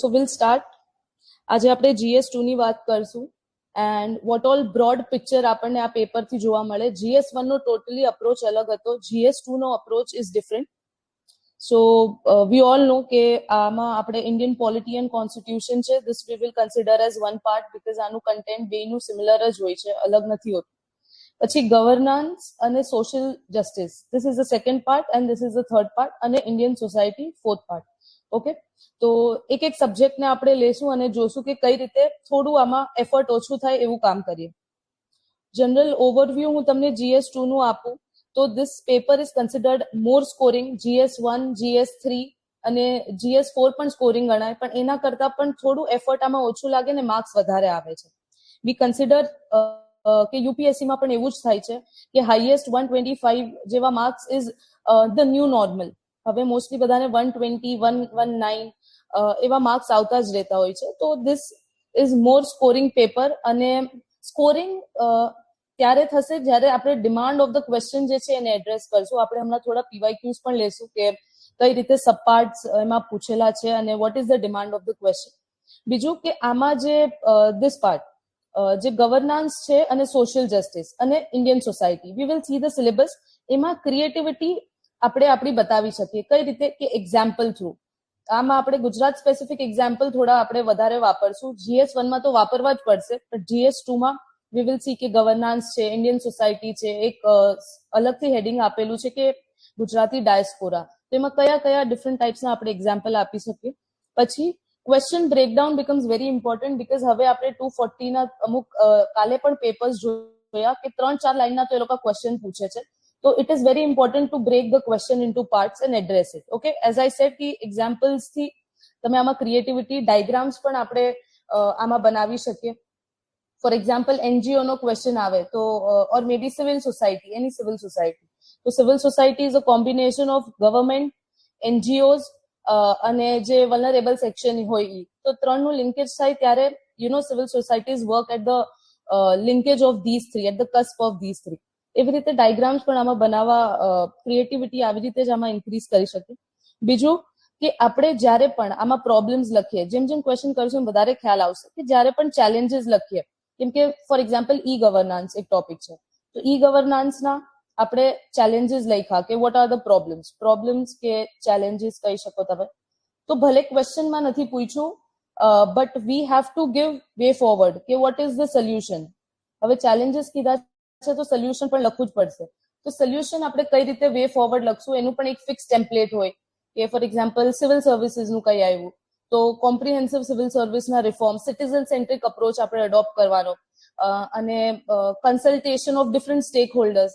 So we'll start. આજે આપણે GS2 ની વાત કરશું and what all broad picture આપણને આ પેપરથી જોવા મળે. GS1 નો ટોટલી અપ્રોચ અલગ હતો, GS2 નો approach is different. So we all know કે આમાં આપણે ઇન્ડિયન પોલિટી એન્ડ કોન્સ્ટિટ્યુશન છે, this we will consider as one part because આનું કન્ટેન્ટ બેનું સિમિલર જ હોય છે, અલગ નથી હોતું. પછી ગવર્નન્સ અને social justice, this is the second part and this is the third part, અને Indian society fourth part. Okay, તો એક એક સબ્જેક્ટને આપણે લેશું અને જોશું કે કઈ રીતે થોડું આમાં એફર્ટ ઓછું થાય એવું કામ કરીએ. જનરલ ઓવરવ્યુ હું તમને GS2 નું આપું તો this paper is considered more scoring. GS1, GS3 અને GS4 પણ સ્કોરિંગ ગણાય, પણ એના કરતા પણ થોડું એફર્ટ આમાં ઓછું લાગે ને માર્ક્સ વધારે આવે છે. વી કન્સિડર કે યુપીએસસી માં પણ એવું જ થાય છે કે હાઈએસ્ટ 125 જેવા marks is the new normal. હવે મોસ્ટલી બધાને 120, 119 એવા માર્ક્સ આવતા જ રહેતા હોય છે. તો this is more scoring paper, અને સ્કોરિંગ ત્યારે થશે જ્યારે આપણે ડિમાન્ડ ઓફ ધ ક્વેશ્ચન જે છે એને એડ્રેસ કરશું. આપણે હમણાં થોડા PYQs પણ લેશું કે કઈ રીતે સબપાર્ટ્સ એમાં પૂછેલા છે અને vote is the demand of the question. બીજું કે આમાં જે ધીસ પાર્ટ જે ગવર્નન્સ છે અને સોશિયલ જસ્ટિસ અને Indian society, V will see the syllabus. એમાં ક્રિએટિવિટી આપણે આપણી બતાવી શકીએ કઈ રીતે કે એક્ઝામ્પલ થ્રુ. આમાં આપણે ગુજરાત સ્પેસિફિક એક્ઝામ્પલ થોડા આપણે વધારે વાપરશું. GS1 માં તો વાપરવા જ પડશે, પણ GS2 માં વી વિલ સી કે ગવર્નન્સ છે, ઇન્ડિયન સોસાયટી છે, એક અલગથી હેડિંગ આપેલું છે કે ગુજરાતી ડાયસ્પોરા, તો એમાં કયા કયા ડિફરન્ટ ટાઈપ્સના આપણે એક્ઝામ્પલ આપી શકીએ. પછી question breakdown becomes very important because હવે આપણે 240 ના અમુક કાલે પણ પેપર્સ જોયા કે 3-4 લાઈનના તો એ લોકો ક્વેશ્ચન પૂછે છે. So it is very important to break the question into parts and address it. Okay, as I said ki examples થી તમે આમાં ક્રિએટિવિટી ડાયાગ્રામ્સ પણ આપણે આમાં બનાવી શકીએ. ફોર એક્ઝામ્પલ NGO નો ક્વેશ્ચન આવે તો or may be civil society, any civil society. તો civil society is a combination of government, NGOs અને જે વલ્નરેબલ સેક્શન હોય ઈ. તો ત્રણનું લિંકેજ થાય ત્યારે civil societies work at the linkage of this three, at the cusp of this three. એવી રીતે diagrams પણ આમાં બનાવવા ક્રિએટિવિટી આવી રીતે જ આમાં ઇન્ક્રીઝ કરી શકીએ. બીજું કે આપણે જ્યારે પણ આમાં પ્રોબ્લેમ્સ લખીએ, જેમ જેમ ક્વેશ્ચન કરીશું વધારે ખ્યાલ આવશે કે જ્યારે પણ ચેલેન્જીસ લખીએ, કેમ કે ફોર એક્ઝામ્પલ ઈ ગવર્નન્સ એક ટોપિક છે, તો ઈ ગવર્નન્સના આપણે ચેલેન્જીસ લખ્યા કે વોટ આર ધ પ્રોબ્લેમ્સ કે ચેલેન્જીસ કહી શકો તમે. તો ભલે ક્વેશ્ચનમાં નથી પૂછ્યું, but we have to give way forward કે વોટ ઇઝ ધ સોલ્યુશન. હવે ચેલેન્જીસ કીધા છે તો સોલ્યુશન પણ લખવું જ પડશે. તો સોલ્યુશન આપણે કઈ રીતે વે ફોરવર્ડ લખશું એનું પણ એક ફિક્સ ટેમ્પલેટ હોય કે ફોર એક્ઝામ્પલ સિવિલ સર્વિસીસનું કઈ આવ્યું તો કોમ્પ્રિહેન્સિવ સિવિલ સર્વિસના રિફોર્મ, સિટીઝન સેન્ટ્રિક અપ્રોચ આપણે એડોપ્ટ કરવાનો, અને consultation of different stakeholders,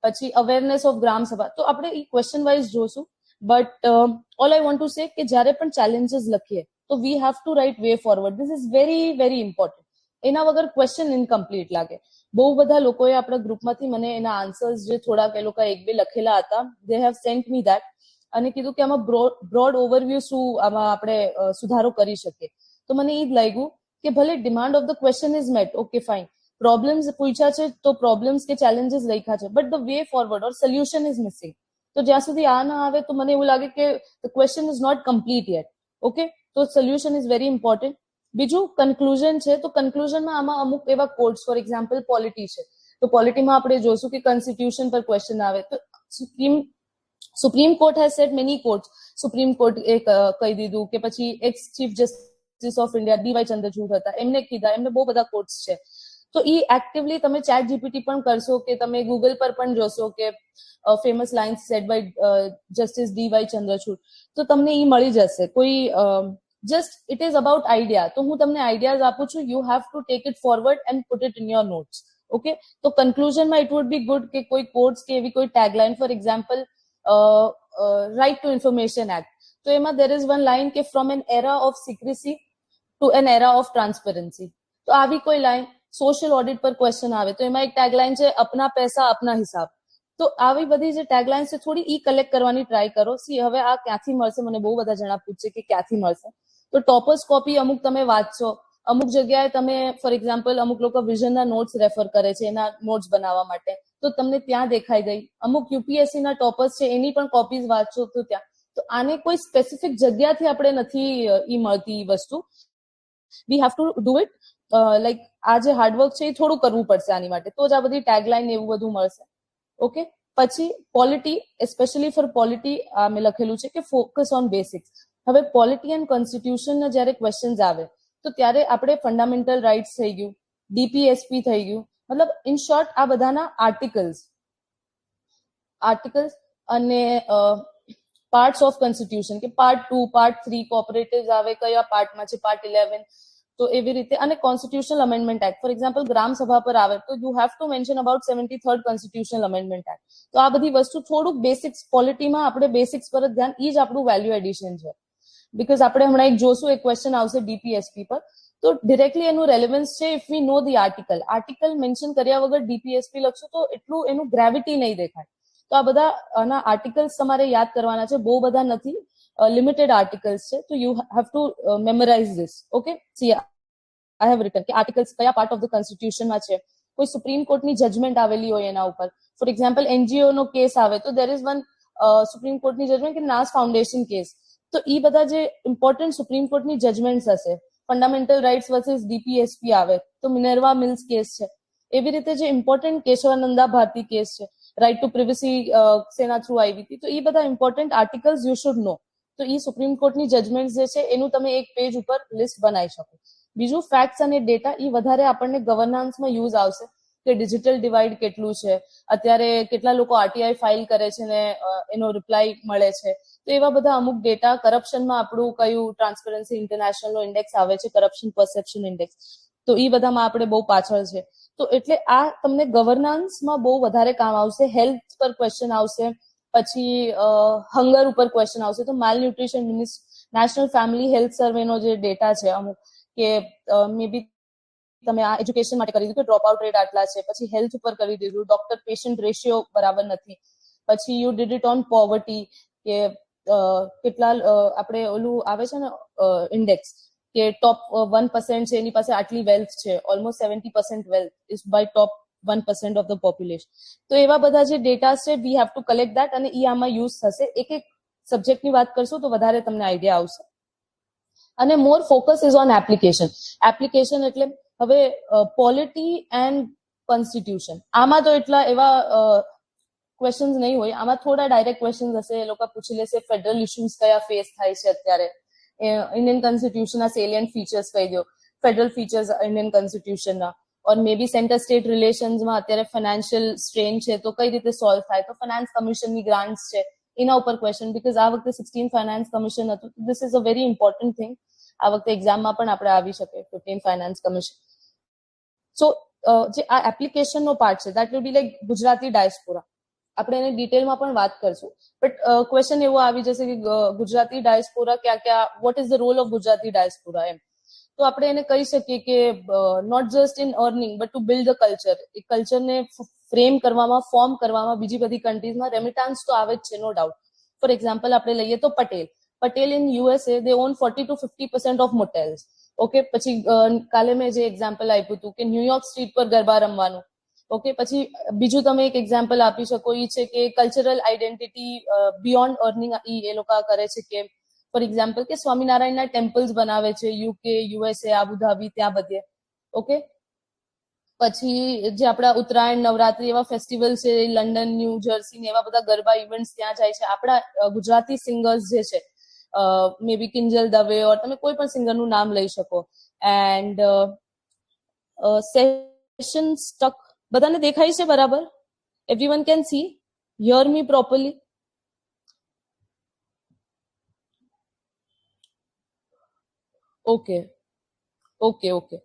પછી અવેરનેસ ઓફ ગ્રામ સભા. તો આપણે એ ક્વેશ્ચન વાઇઝ જોશું. But all I want to say કે જ્યારે પણ ચેલેન્જીસ લખીએ તો we have to write way forward. This is very very important. એના વગર ક્વેશ્ચન ઇનકમ્પ્લીટ લાગે. બહુ બધા લોકોએ આપણા ગ્રુપમાંથી મને એના આન્સર્સ જે થોડાક એ લોકો એક બે લખેલા હતા, they have sent me that, અને કીધું કે આમાં બ્રોડ ઓવરવ્યુ શું આમાં આપણે સુધારો કરી શકીએ. તો મને એ જ લાગ્યું કે ભલે demand of the question is met, okay fine, problems પૂછ્યા છે તો પ્રોબ્લેમ્સ કે ચેલેન્જીસ લખ્યા છે, but the way forward or solution is missing. તો જ્યાં સુધી આ ના આવે તો મને એવું લાગે કે the question is not complete yet. Okay, તો સોલ્યુશન ઇઝ વેરી ઇમ્પોર્ટન્ટ. બીજું કન્ક્લુઝન છે, તો કન્ક્લુઝનમાં આમાં અમુક એવા કોટ્સ, ફોર એક્ઝામ્પલ પોલિટી છે, તો પોલિટીમાં આપણે જોશું કે કોન્સ્ટિટ્યુશન પર ક્વેશ્ચન આવે તો Supreme Court has said many quotes. Supreme Court કહી દીધું કે પછી ex Chief Justice of India DY Chandrachud હતા, એમને કીધા, એમને બહુ બધા કોર્ટ્સ છે. તો એ એક્ટિવલી તમે ચેટ જીપીટી પણ કરશો કે તમે ગૂગલ પર પણ જોશો કે famous lines said by justice DY Chandrachud, તો તમને એ મળી જશે. કોઈ just it is about idea. તો હું તમને આઈડિયાઝ આપું છું, you have to take it forward and put it in your notes. Okay, તો કન્ક્લુઝનમાં it would be good કે કોઈ કોર્ટ્સ કે એવી કોઈ tagline, for example right to information act, તો એમાં there is one line કે from an era of secrecy to an era of transparency. તો આવી કોઈ લાઈન. સોશિયલ ઓડિટ પર ક્વેશ્ચન આવે તો એમાં એક ટેગલાઇન છે અપના પૈસા અપના હિસાબ. તો આવી બધી જે ટેગલાઇન્સ છે થોડી ઈ કલેક્ટ કરવાની ટ્રાય કરો. સી હવે આ ક્યાંથી મળશે, મને બહુ બધા જણા પૂછશે કે ક્યાંથી મળશે. તો ટોપર્સ કોપી અમુક તમે વાંચશો, અમુક જગ્યાએ તમે ફોર એક્ઝામ્પલ અમુક લોકો વિઝનના નોટ્સ રેફર કરે છે એના નોટ્સ બનાવવા માટે, તો તમને ત્યાં દેખાઈ ગઈ. અમુક UPSC ના ટોપર્સ છે એની પણ કોપીઝ વાંચશો તો ત્યાં. તો આને કોઈ સ્પેસિફિક જગ્યાથી આપણે નથી ઈ મળતી વસ્તુ. વી have to do it, like આ જે હાર્ડવર્ક છે એ થોડું કરવું પડશે આની માટે, તો જ આ બધી ટેગલાઇન એવું બધું મળશે. ઓકે, પછી પોલિટી, એસ્પેશિયલી ફોર પોલિટી મેં લખેલું છે કે ફોકસ ઓન બેસિક્સ. હવે પોલિટી એન્ડ કોન્સ્ટિટ્યુશનના જ્યારે ક્વેશ્ચન્સ આવે તો ત્યારે આપણે ફંડામેન્ટલ રાઇટ્સ થઈ ગયું, ડીપીએસપી થઈ ગયું, મતલબ ઇન શોર્ટ આ બધાના આર્ટિકલ્સ અને પાર્ટ્સ ઓફ કોન્સ્ટિટ્યુશન, કે પાર્ટ 2, પાર્ટ 3 કોઓપરેટિવ્સ આવે કયા પાર્ટમાં છે, પાર્ટ 11, તો એવી રીતે. અને constitutional amendment act, for example gram sabha પર આવે તો you have to mention about 73rd constitutional amendment act. તો આ બધી વસ્તુ થોડુંક બેસિક્સ, પોલિટીમાં આપણે બેસિક્સ પર જ ધ્યાન, ઈ જ આપણું વેલ્યુ એડિશન છે. બીકોઝ આપણે હમણાં એક જોશું, એક ક્વેશ્ચન આવશે ડીપીએસપી પર, તો ડિરેક્ટલી એનું રેલેવન્સ છે if we know the article mention કર્યા વગર ડીપીએસપી લખશો તો એટલું એનું ગ્રેવિટી નહીં દેખાય. તો આ બધા આના આર્ટિકલ્સ તમારે યાદ કરવાના છે, બહુ બધા નથી, લિમિટેડ આર્ટિકલ્સ છે, તો you have to memorize this. Okay, see I have written કે આર્ટિકલ્સ કયા પાર્ટ ઓફ ધ કોન્સ્ટિટ્યુશનમાં છે, કોઈ સુપ્રીમ કોર્ટની જજમેન્ટ આવેલી હોય એના ઉપર. ફોર એક્ઝામ્પલ એનજીઓ નો કેસ આવે તો દેર ઇઝ વન સુપ્રીમ કોર્ટની જજમેન્ટ કે નાસ ફાઉન્ડેશન કેસ. તો એ બધા જે ઇમ્પોર્ટન્ટ સુપ્રીમ કોર્ટની જજમેન્ટ્સ હશે, ફંડામેન્ટલ રાઇટ્સ વર્સિસ ડીપીએસપી આવે તો મિનર્વા મિલ્સ કેસ છે. એવી રીતે જે ઇમ્પોર્ટન્ટ કેશવાનંદા ભારતી કેસ છે, રાઇટ ટુ પ્રિવસી સેના થ્રુ આવી હતી, તો એ બધા ઇમ્પોર્ટન્ટ આર્ટિકલ્સ યુ શુડ નો. તો એ સુપ્રીમ કોર્ટની જજમેન્ટ જે છે એનું તમે એક પેજ ઉપર લિસ્ટ બનાવી શકો. બીજું ફેક્ટ્સ અને ડેટા, એ વધારે આપણને ગવર્નન્સમાં યુઝ આવશે કે ડિજિટલ ડિવાઇડ કેટલું છે, અત્યારે કેટલા લોકો આરટીઆઈ ફાઇલ કરે છે ને એનો રિપ્લાય મળે છે. તો એવા બધા અમુક ડેટા, કરપ્શનમાં આપણું કયું ટ્રાન્સપરન્સી ઇન્ટરનેશનલનો ઇન્ડેક્સ આવે છે, કરપ્શન પરસેપ્શન ઇન્ડેક્સ, તો એ બધામાં આપણે બહુ પાછળ છે. તો એટલે આ તમને ગવર્નન્સમાં બહુ વધારે કામ આવશે. હેલ્થ પર ક્વેશ્ચન આવશે, પછી હંગર ઉપર ક્વેશ્ચન આવશે. તો માલન્યુટ્રિશન, નેશનલ ફેમિલી હેલ્થ સર્વેનો જે ડેટા છે અમુક, કે મે બી તમે આ એજ્યુકેશન માટે કરી દીધું કે ડ્રોપ આઉટ રેટ આટલા છે, પછી હેલ્થ ઉપર કરી દીધું, ડોક્ટર પેશન્ટ રેશિયો બરાબર નથી, પછી you did it on poverty, કે કેટલા આપણે ઓલું આવે છે ને ઇન્ડેક્સ, કે ટોપ 1% છે એની પાસે આટલી વેલ્થ છે, almost 70% wealth is by top 1% of the population. તો એવા બધા જે ડેટા છે we have to collect that, અને એ આમાં યુઝ થશે. એક એક સબ્જેક્ટની વાત કરશું તો વધારે તમને આઈડિયા આવશે. અને more focus is on application. Application એટલે હવે પોલિટી એન્ડ કોન્સ્ટિટ્યુશન, આમાં તો એટલા એવા ક્વેશ્ચન્સ નહીં હોય, આમાં થોડા ડાયરેક્ટ ક્વેશ્ચન્સ હશે. એ લોકો પૂછી લેશે ફેડરલ ઇશ્યુઝ કયા ફેસ થાય છે અત્યારે, ઇન્ડિયન કોન્સ્ટિટ્યુશનના સેલિયન્ટ ફીચર્સ કહી દો, ફેડરલ ફીચર્સ ઇન્ડિયન કોન્સ્ટિટ્યુશનના, ઓર મે બી સેન્ટર સ્ટેટ રિલેશન્સમાં અત્યારે ફાઇનાન્શિયલ સ્ટ્રેન છે તો કઈ રીતે સોલ્વ થાય, તો ફાઇનાન્સ કમિશનની ગ્રાન્ટ્સ છે એના ઉપર ક્વેશ્ચન, બીકોઝ આ વખતે 16 ફાઇનાન્સ કમિશન હતું. This is a very important thing. આ વખતે એક્ઝામમાં પણ આપણે આવી શકે 15 ફાઇનાન્સ કમિશન. સો જે આ એપ્લિકેશનનો પાર્ટ છે that will be like Gujarati diaspora. આપણે એને ડિટેલમાં પણ વાત કરશું, બટ ક્વેશ્ચન એવો આવી જશે કે ગુજરાતી ડાયસ્પોરા ક્યાં ક્યાં, what is the role of Gujarati diaspora એમ. તો આપણે એને કહી શકીએ કે not just in earning but to build the culture. એ કલ્ચરને ફ્રેમ કરવામાં, ફોર્મ કરવામાં બીજી બધી કન્ટ્રીઝમાં રેમિટાન્સ તો આવે જ છે, નો ડાઉટ. ફોર એક્ઝામ્પલ આપણે લઈએ તો Patel in USA they own 40 to 50% of motels. Okay, પછી કાલે મેં જે એક્ઝામ્પલ આપ્યું હતું કે ન્યુયોર્ક સ્ટ્રીટ પર ગરબા રમવાનું. ઓકે, પછી બીજું તમે એક એક્ઝામ્પલ આપી શકો એ છે કે કલ્ચરલ આઈડેન્ટિટી બિયોન્ડ અર્નિંગ એ લોકો કરે છે, કે ફોર એક્ઝામ્પલ કે સ્વામિનારાયણના ટેમ્પલ્સ બનાવે છે યુકે, યુએસએ, આબુધાબી, ત્યાં બધે. ઓકે, પછી જે આપણા ઉત્તરાયણ, નવરાત્રી એવા ફેસ્ટિવલ છે, લંડન, ન્યૂ જર્સી એવા બધા ગરબા ઇવેન્ટ્સ ત્યાં જાય છે. આપણા ગુજરાતી સિંગર્સ જે છે, મે બી કિંજલ દવે, ઓર તમે કોઈ પણ સિંગરનું નામ લઈ શકો. એન્ડ સેશન સ્ટક, બધાને દેખાય છે બરાબર? Everyone can see, here me properly? Okay okay okay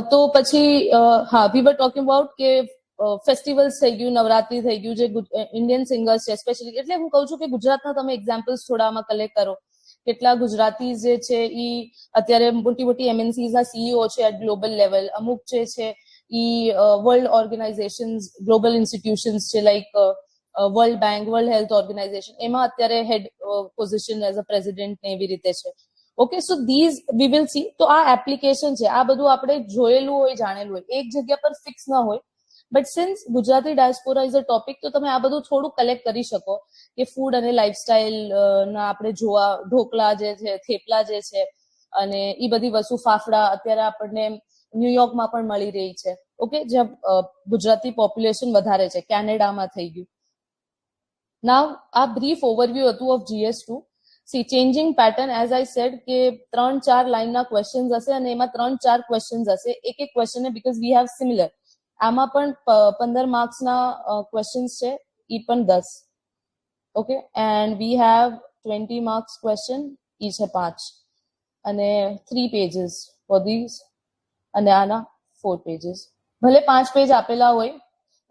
તો પછી હા, વી વર ટોકિંગ અબાઉટ કે ફેસ્ટિવલ્સ થઈ ગયું, નવરાત્રી થઈ ગયું, જે ઇન્ડિયન સિંગર્સ છે સ્પેશિયલી. એટલે હું કહું છું કે ગુજરાતના તમે એક્ઝામ્પલ્સ થોડા આમાં કલેક્ટ કરો. કેટલા ગુજરાતી જે છે એ અત્યારે મોટી મોટી એમએનસીઝના સીઈઓ છે એટ ગ્લોબલ લેવલ. અમુક જે છે એ વર્લ્ડ ઓર્ગેનાઇઝેશન્સ, ગ્લોબલ ઇન્સ્ટિટ્યુશન્સ છે, like World Bank, World Health Organization, એમાં અત્યારે head position as a president ને એવી રીતે છે. Okay, so these we will see. તો આ એપ્લિકેશન છે, આ બધું આપણે જોયેલું હોય, જાણેલું હોય, એક જગ્યા પર ફિક્સ ના હોય. But since Gujarati diaspora is a topic, તો તમે આ બધું થોડું કલેક્ટ કરી શકો કે ફૂડ અને લાઇફસ્ટાઇલ ના આપણે જોવા, ઢોકળા જે છે, થેપલા જે છે, અને એ બધી વસ્તુ, ફાફડા અત્યારે આપણને ન્યુયોર્કમાં પણ મળી રહી છે. ઓકે, જ્યાં ગુજરાતી પોપ્યુલેશન વધારે છે, કેનેડામાં થઈ ગયું. નાવ આ બ્રીફ ઓવરવ્યુ હતું of GS2. C changing pattern, as I said કે 3-4 લાઇનના ક્વેશ્ચન્સ હશે અને એમાં 3-4 ક્વેશ્ચન્સ હશે, એક એક question, because we have similar. આમાં પણ 15 માર્ક્સના ક્વેશ્ચન્સ છે, ઈ પણ 10. Okay, and we have 20 marks question, ઈ છે 5, અને 3 પેજીસ ફોર ધીઝ, અને આના 4 પેજીસ. ભલે 5 પેજ આપેલા હોય,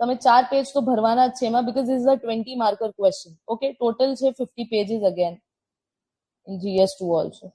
તમે 4 પેજ તો ભરવાના જ છે એમાં, because this is a 20 marker question. Okay, total છે 50 pages again in GS2 also.